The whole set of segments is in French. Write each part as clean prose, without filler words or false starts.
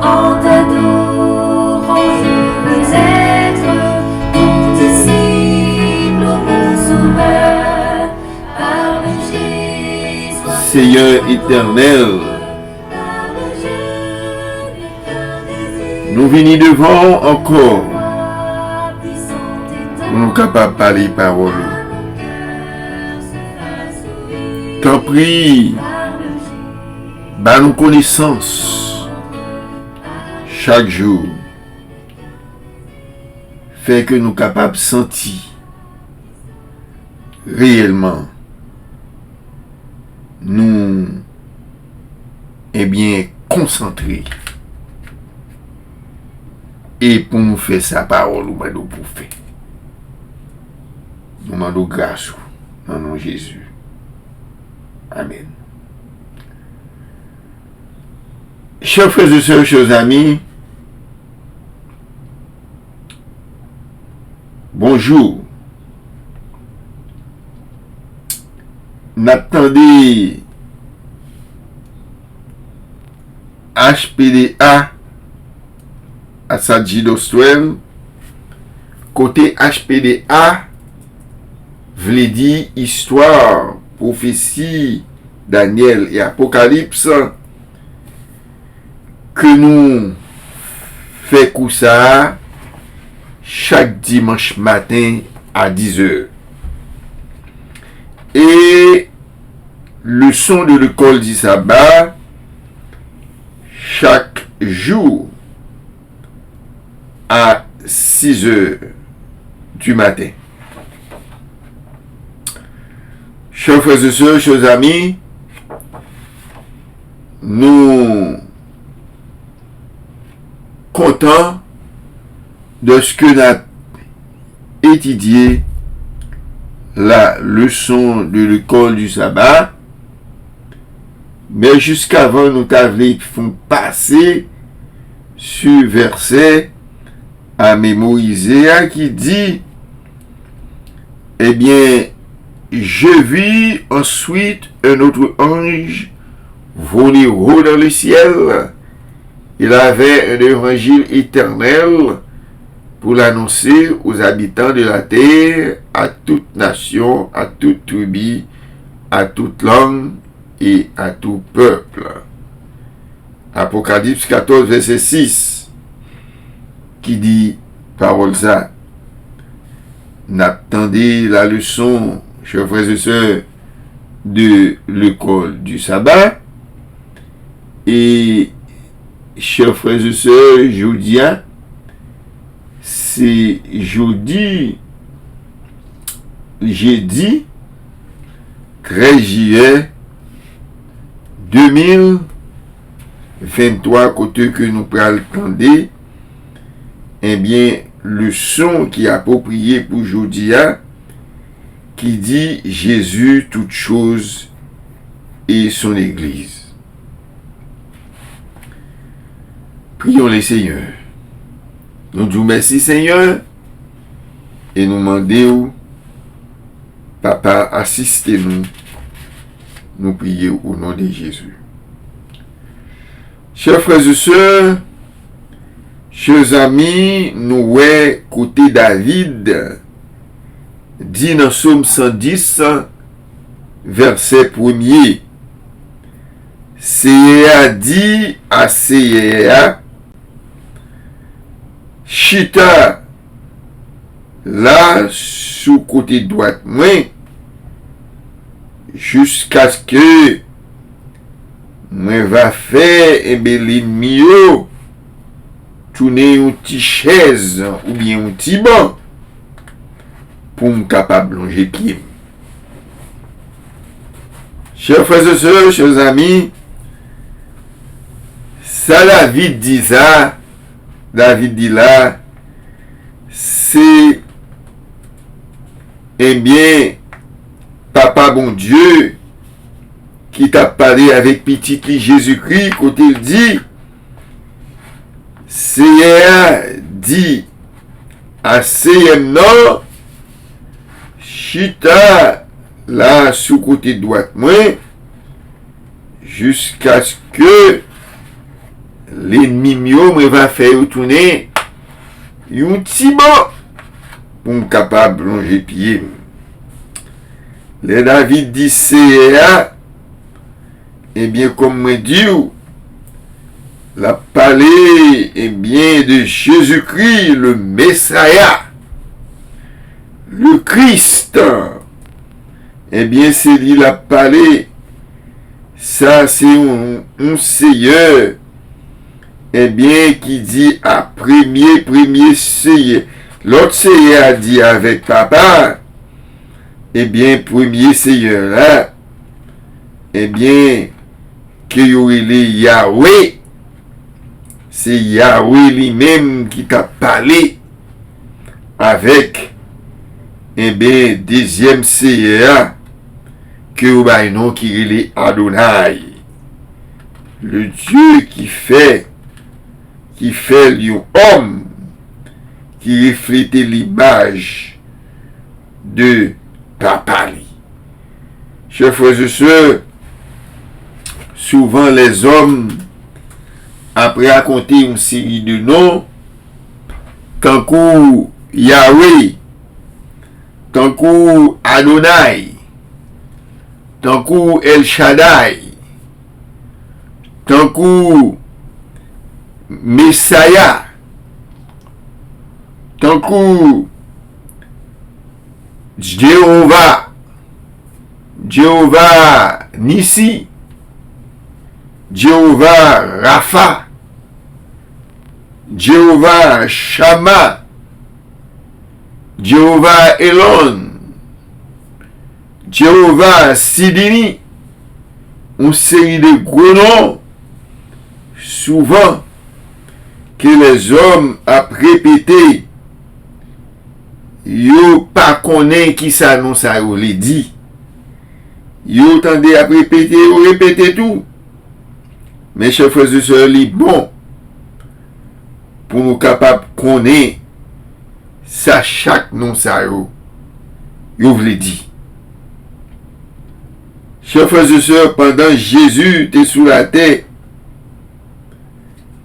En t'adorant, je veux être ton disciple, mon sauveur. Parle Jésus, sois Seigneur éternel, nous venons devant encore pour nous capables de parler parole. T'en prie, bah nous connaissance chaque jour, fait que nous capables de sentir réellement nous concentrés et pour nous faire sa parole nous demandons pour faire. Nous demandons grâce dans nom de Jésus. Amen. Chers frères et sœurs, chers amis, bonjour. N'attendez HPDA à Sadji Dostwell. Côté HPDA, v'lait dire histoire, prophétie, Daniel et Apocalypse, que nous faisons ça chaque dimanche matin à 10h. Et leçon de l'école du sabbat chaque jour à 6h du matin. Chers frères et sœurs, chers amis, nous contents de ce que nous avons étudié la leçon de l'école du sabbat, mais jusqu'avant nous avons passer sur verset à mémoriser qui dit, eh bien, je vis ensuite un autre ange voler haut dans le ciel. Il avait un évangile éternel pour l'annoncer aux habitants de la terre, à toute nation, à toute tribu, à toute langue et à tout peuple. Apocalypse 14, verset 6, qui dit, parole ça, n'attendez la leçon, chers frères et sœurs, de l'école du sabbat, et chers frères et sœurs, jeudi, c'est jeudi 13 juillet 2023, côté que nous prenons attendre, eh bien, le son qui est approprié pour jeudi, qui dit Jésus, toute chose et son Église. Prions les Seigneurs. Nous disons merci Seigneur et nous demandons, Papa, assistez-nous. Nous prions au nom de Jésus. Chers frères et sœurs, chers amis, nous côté David dit dans Psaume 110, verset 1er, Seigneur dit à Seigneur, chita là sous côté droite moi jusqu'à ce que moi va faire l'ennemi tourner une petite chaise ou bien un petit banc pour me capable longer pied. Chers frères et sœurs, chers amis, ça David dit ça, David dit là, c'est, eh bien, Papa bon Dieu, qui t'a parlé avec petit Jésus-Christ, quand il dit, Seigneur dit à Seigneur non, chita là sous côté droite moi, jusqu'à ce que l'ennemi me va faire retourner un petit bon pour me capable de plonger pied. Le David dit c'est eh bien comme me dit la parler eh bien de Jésus-Christ le Messiah, le Christ. Eh bien c'est lui la parler. Ça c'est un Seigneur eh bien qui dit à premier Seigneur. L'autre Seigneur a dit avec papa, eh bien, premier Seigneur là, eh bien, que il est Yahweh, c'est Yahweh lui-même qui t'a parlé avec, eh bien, deuxième Seigneur, que vous avez nom qui est Adonai, le Dieu qui fait l'homme, qui reflète l'image de papa. Chers frères et sœurs, souvent les hommes, après raconter une série de noms, tant que Yahweh, tant que Adonai, tant que El Shaddai, tant que Messiah, tant que Jéhovah Nissi, Jéhovah Rapha, Jéhovah Shama, Jéhovah Elon, Jéhovah Sidini, une série de gros noms, souvent que les hommes a répété, yo pas connaît qui ça non ça yo les dit. Yo tendez à répéter tout. Mes chers frères et sœurs, li bon pour nous capables connaître ça chaque nom ça yo voulait dit. Chers frères et sœurs, pendant Jésus était sous la terre,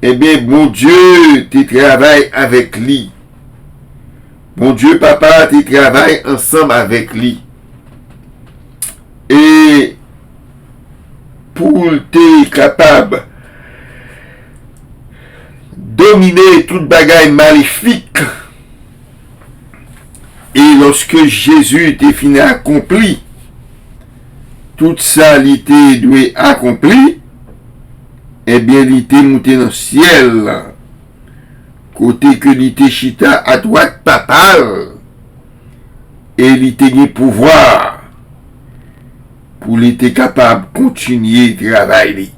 eh bien bon Dieu te travaille avec lui. Bon Dieu, papa, tu travailles ensemble avec lui. Et pour être capable de dominer toute bagaille maléfique, et lorsque Jésus était fini accompli, toute ça, il était doué accompli, eh bien, il était monté dans le ciel. Côté que l'ité chita à droite papa et l'ité y pouvoir pour l'ité capable de continuer de travailler.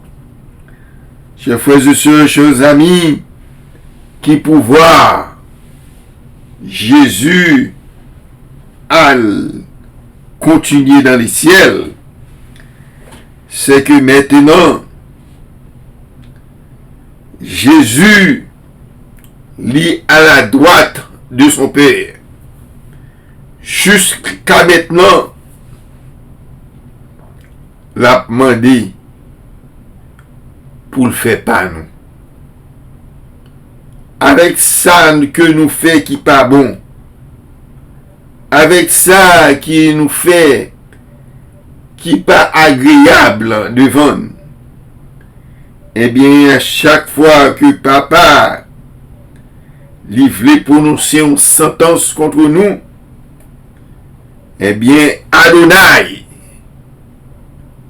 Chers frères et sœurs, chers amis, qui pouvoir Jésus à continuer dans les ciels, c'est que maintenant Jésus lit à la droite de son Père. Jusqu'à maintenant, l'a demandé pour le faire par nous. Avec ça que nous fait qui pas bon, avec ça qui nous fait qui pas agréable devant nous, eh bien, à chaque fois que papa il voulait prononcer une sentence contre nous, eh bien, Adonai,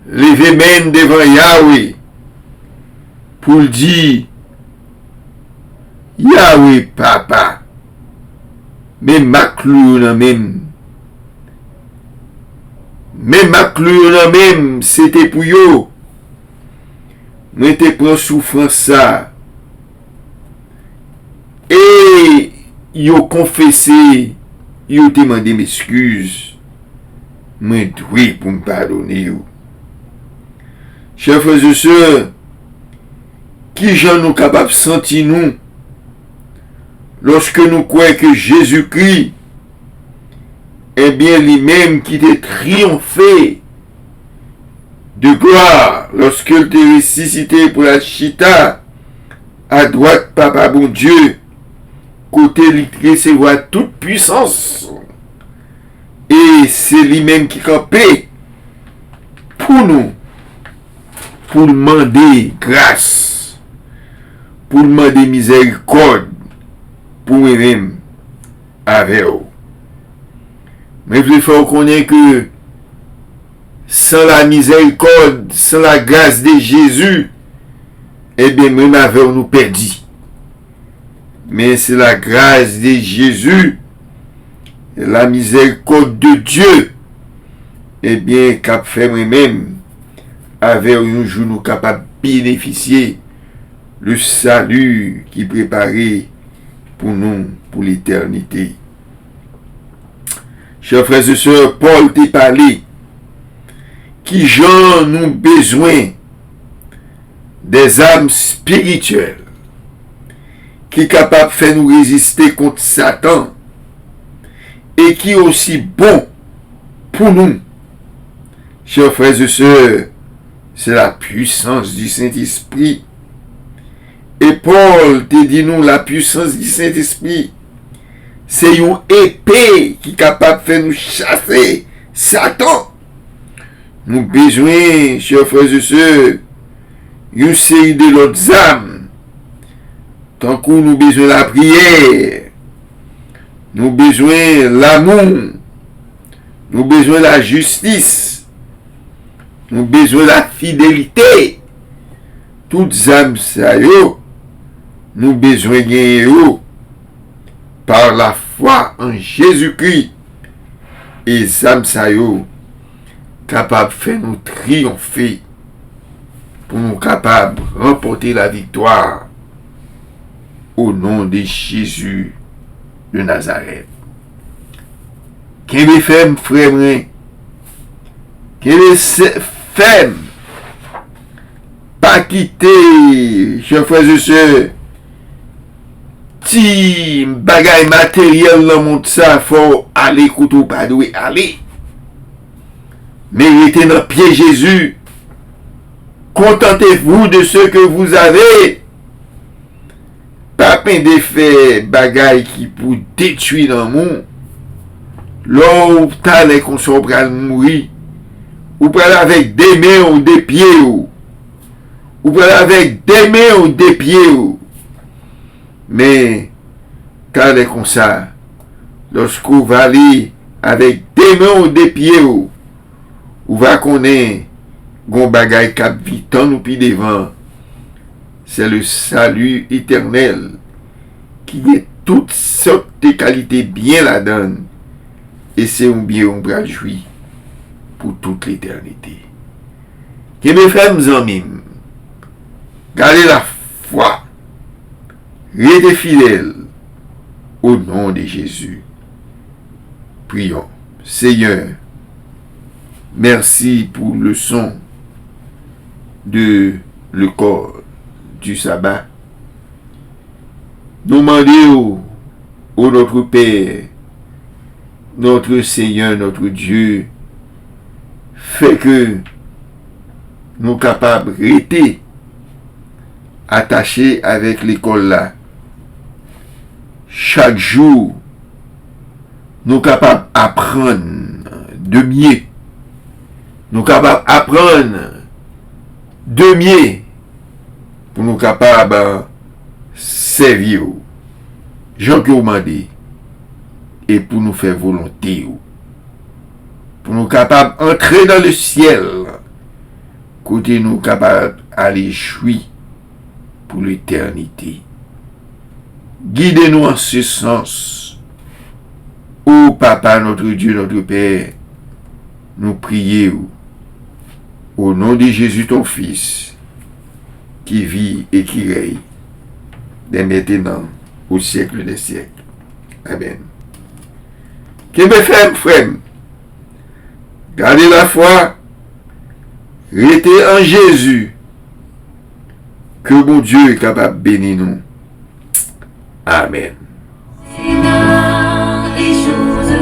levez main devant Yahweh, pour dire, Yahweh, papa, mais ma clou même, c'était pour yo, mais te prend souffrance ça. Et yo confessé, yo demandé m'excuses, mais doué pour me pardonner. Chers frères et sœurs, qui j'en nous capables de sentir nous lorsque nous croyons que Jésus-Christ, eh bien lui-même qui était triomphé de gloire lorsqu'il était ressuscité pour la chita droite papa bon Dieu, côté il recevoir toute puissance. Et c'est lui-même qui campait pour nous, pour demander grâce, pour demander miséricorde, pour nous-mêmes avec vous. Mais il faut connaître que sans la miséricorde, sans la grâce de Jésus, eh bien, même avec nous perdus. Mais c'est la grâce de Jésus, la miséricorde de Dieu, eh bien, qu'a fait moi-même, avec un jour nous capables de bénéficier le salut qui est préparé pour nous, pour l'éternité. Chers frères et sœurs, Paul t'a parlé qui j'en nous besoin des âmes spirituelles qui est capable de faire nous résister contre Satan et qui est aussi bon pour nous. Chers frères et sœurs, c'est la puissance du Saint-Esprit. Et Paul te dit nous la puissance du Saint-Esprit. C'est une épée qui est capable de faire nous chasser Satan. Nous avons besoin, chers frères et sœurs, une série de l'autre âmes. Tant que nous avons besoin de la prière, nous avons besoin de l'amour, nous avons besoin de la justice, nous avons besoin de la fidélité. Toutes âmes, ça y est, nous avons besoin de gagner par la foi en Jésus-Christ. Et âmes, ça y est, capable de faire nous triompher, pour nous capables de remporter la victoire au nom de Jésus de Nazareth. Qu'est-ce que fait, frère? Qu'est-ce que fait? Pas quitter, chers frères et sœurs, si bagay matériel dans monde ça, faut aller couteau pas doué aller. Méritez dans pied Jésus. Contentez-vous de ce que vous avez. Pas peine de faire bagay qui pour détruire dans le monde. Là où t'as les consommateurs pour mourir. Ou pas avec des mains ou des pieds. Ou pas avec des mains ou des pieds. Mais t'as les comme ça. Lorsqu'on va aller avec des mains ou des pieds. Ou va connaître gon bagay k'ap vitan ou pi devant. C'est le salut éternel qui est toutes sortes de qualités bien la donne. Et c'est un bien on bral joui pour toute l'éternité. Que mes frères amis, gardez la foi, restez fidèles au nom de Jésus. Prions. Seigneur, merci pour le son de le corps du sabbat. Nous demandons au notre Père, notre Seigneur, notre Dieu, fait que nous capables de rester attachés avec l'école là. Chaque jour, nous capables d'apprendre de mieux. Nous capables d'apprendre de mieux pour nous capables de servir. Jean que vous demandez et pour nous faire volonté. Pour nous capables d'entrer dans le ciel. Côté nous capables d'aller jouir pour l'éternité. Guidez-nous en ce sens. Ô Papa, notre Dieu, notre Père, nous prions au nom de Jésus, ton Fils, qui vit et qui règne, dès maintenant, au siècle des siècles. Amen. Que me fait, frère? Gardez la foi, restez en Jésus, que mon Dieu est capable de bénir nous. Amen. Les choses